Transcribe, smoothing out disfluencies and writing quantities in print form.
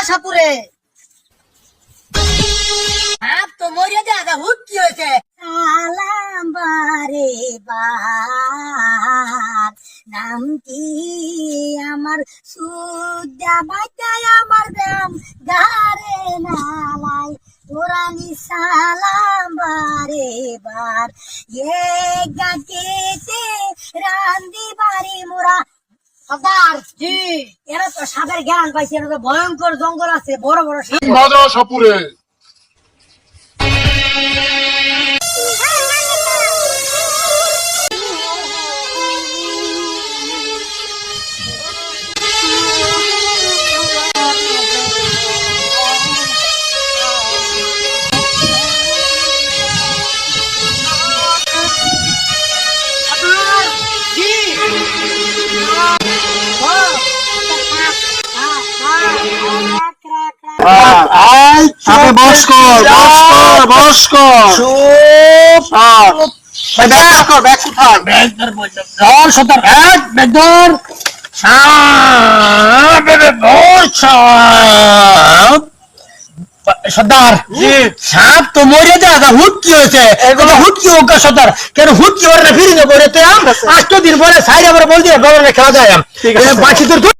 সাপুরে সাপ তো মরে যা হুট কি হয়েছে সালাম বারে বার নাম কি আমার সুদ্দা বাচ্চায় আমার দাম গারে নালাই তোরানি সালাম বারে বার এ গাছেতে রান্দি বাড়ি মোরা সর্দার জি এরা তো সাপের জ্ঞান পাইছে এরা তো ভয়ঙ্কর জঙ্গল আছে বড় বড় সাপুরে সর্দার সাপ তো মরে যা হুট কি হয়েছে হুট কি হোক সর্দার কেন হুট কি ওরা ফিরে যাবো 8 দিন পরে সাইড আবার বলছি খেলা যায় বাকি তোর